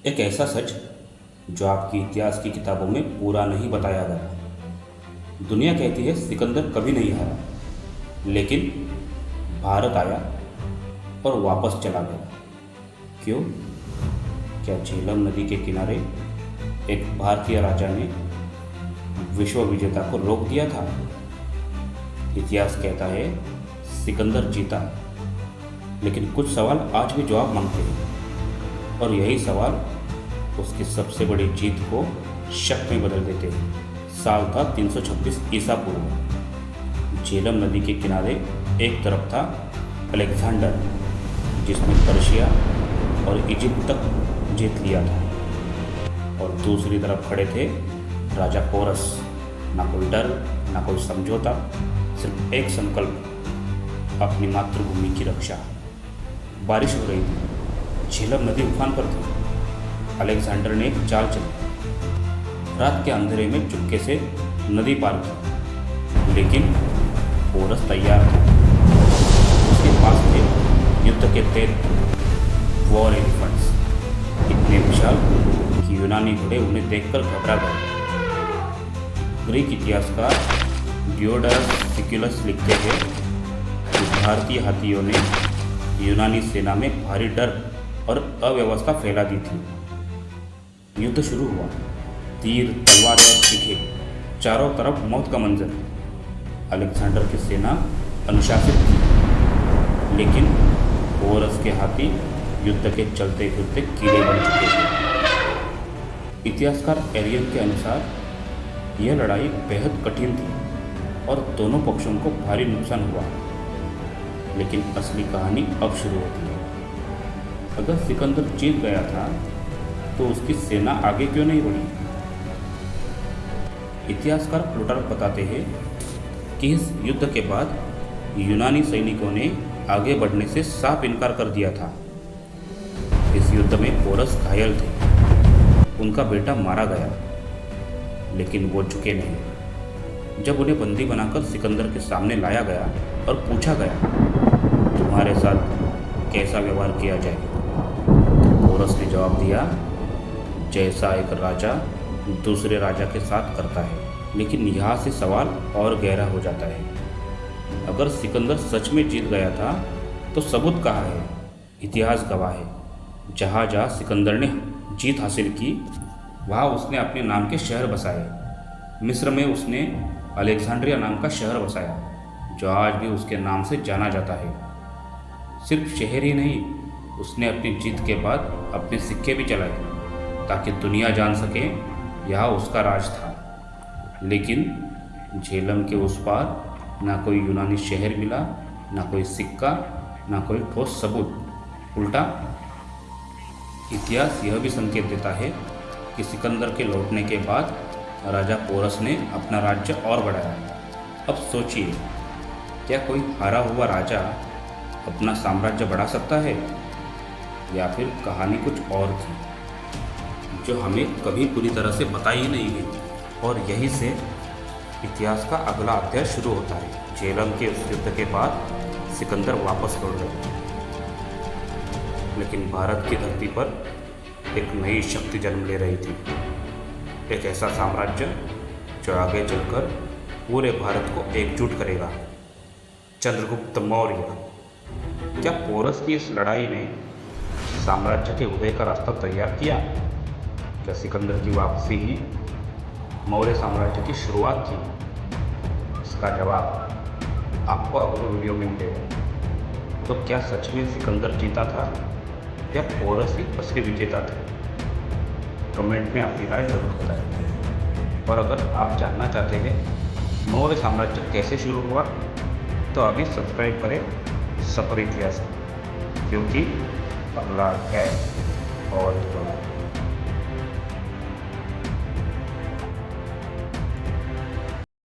एक ऐसा सच जो आपकी इतिहास की किताबों में पूरा नहीं बताया गया। दुनिया कहती है सिकंदर कभी नहीं हारा, लेकिन भारत आया और वापस चला गया। क्यों? क्या झेलम नदी के किनारे एक भारतीय राजा ने विश्व विजेता को रोक दिया था? इतिहास कहता है सिकंदर जीता, लेकिन कुछ सवाल आज भी जवाब मांगते हैं, और यही सवाल उसकी सबसे बड़ी जीत को शक में बदल देते हैं। साल था 326 ईसा पूर्व। झेलम नदी के किनारे एक तरफ था अलेक्जेंडर, जिसने पर्शिया और इजिप्ट तक जीत लिया था, और दूसरी तरफ खड़े थे राजा पोरस। ना कोई डर, ना कोई समझौता, सिर्फ एक संकल्प, अपनी मातृभूमि की रक्षा। बारिश हो रही थी, झेलम नदी उफान पर थी। अलेक्जेंडर ने एक चाल चली, रात के अंधेरे में चुपके से नदी पार की, लेकिन पोरस तैयार था। उसके पास थे युद्ध के तेज वॉर एलिफेंट्स, इतने विशाल कि यूनानी घोड़े उन्हें देखकर घबरा गए। ग्रीक इतिहासकार डियोडरस सिक्युलस लिखते हैं कि भारतीय हाथियों ने यूनानी सेना में भारी डर और अव्यवस्था फैला दी थी। युद्ध शुरू हुआ, तीर, तलवार और तीखे, चारों तरफ मौत का मंजर। अलेक्जेंडर की सेना अनुशासित थी, लेकिन पोरस के हाथी युद्ध के चलते फिरते कीड़े बन चुके थे। इतिहासकार एरियन के अनुसार यह लड़ाई बेहद कठिन थी और दोनों पक्षों को भारी नुकसान हुआ। लेकिन असली कहानी अब शुरू होती है। अगर सिकंदर जीत गया था तो उसकी सेना आगे क्यों नहीं बढ़ी? इतिहासकार प्लूटार्क बताते हैं कि इस युद्ध के बाद यूनानी सैनिकों ने आगे बढ़ने से साफ इनकार कर दिया था। इस युद्ध में पोरस घायल थे, उनका बेटा मारा गया, लेकिन वो झुके नहीं। जब उन्हें बंदी बनाकर सिकंदर के सामने लाया गया और पूछा गया, तुम्हारे साथ कैसा व्यवहार किया जाए, तो पोरस ने जवाब दिया, जैसा एक राजा दूसरे राजा के साथ करता है। लेकिन यहाँ से सवाल और गहरा हो जाता है। अगर सिकंदर सच में जीत गया था तो सबूत कहाँ है? इतिहास गवाह है, जहाँ जहाँ सिकंदर ने जीत हासिल की, वहाँ उसने अपने नाम के शहर बसाए। मिस्र में उसने अलेक्जेंड्रिया नाम का शहर बसाया, जो आज भी उसके नाम से जाना जाता है। सिर्फ शहर ही नहीं, उसने अपनी जीत के बाद अपने सिक्के भी चलाए, ताकि दुनिया जान सके यह उसका राज था। लेकिन झेलम के उस पार ना कोई यूनानी शहर मिला, ना कोई सिक्का, ना कोई ठोस सबूत। उल्टा इतिहास यह भी संकेत देता है कि सिकंदर के लौटने के बाद राजा पोरस ने अपना राज्य और बढ़ाया। अब सोचिए, क्या कोई हारा हुआ राजा अपना साम्राज्य बढ़ा सकता है, या फिर कहानी कुछ और थी जो हमें कभी पूरी तरह से बताई ही नहीं गई? और यहीं से इतिहास का अगला अध्याय शुरू होता है। झेलम के उस युद्ध के बाद सिकंदर वापस लौट गए, लेकिन भारत की धरती पर एक नई शक्ति जन्म ले रही थी। एक ऐसा साम्राज्य जो आगे चलकर पूरे भारत को एकजुट करेगा। चंद्रगुप्त मौर्य। क्या पोरस की इस लड़ाई ने साम्राज्य के उदय का रास्ता तैयार किया? क्या सिकंदर की वापसी ही मौर्य साम्राज्य की शुरुआत थी? इसका जवाब आपको अगले वीडियो में मिलेगा। तो क्या सच में सिकंदर जीता था, या पोरस ही असली विजेता थे? कमेंट में अपनी राय जरूर बताएं। और अगर आप जानना चाहते हैं मौर्य साम्राज्य कैसे शुरू हुआ, तो अभी सब्सक्राइब करें सफर इतिहास, क्योंकि अगला अध्याय और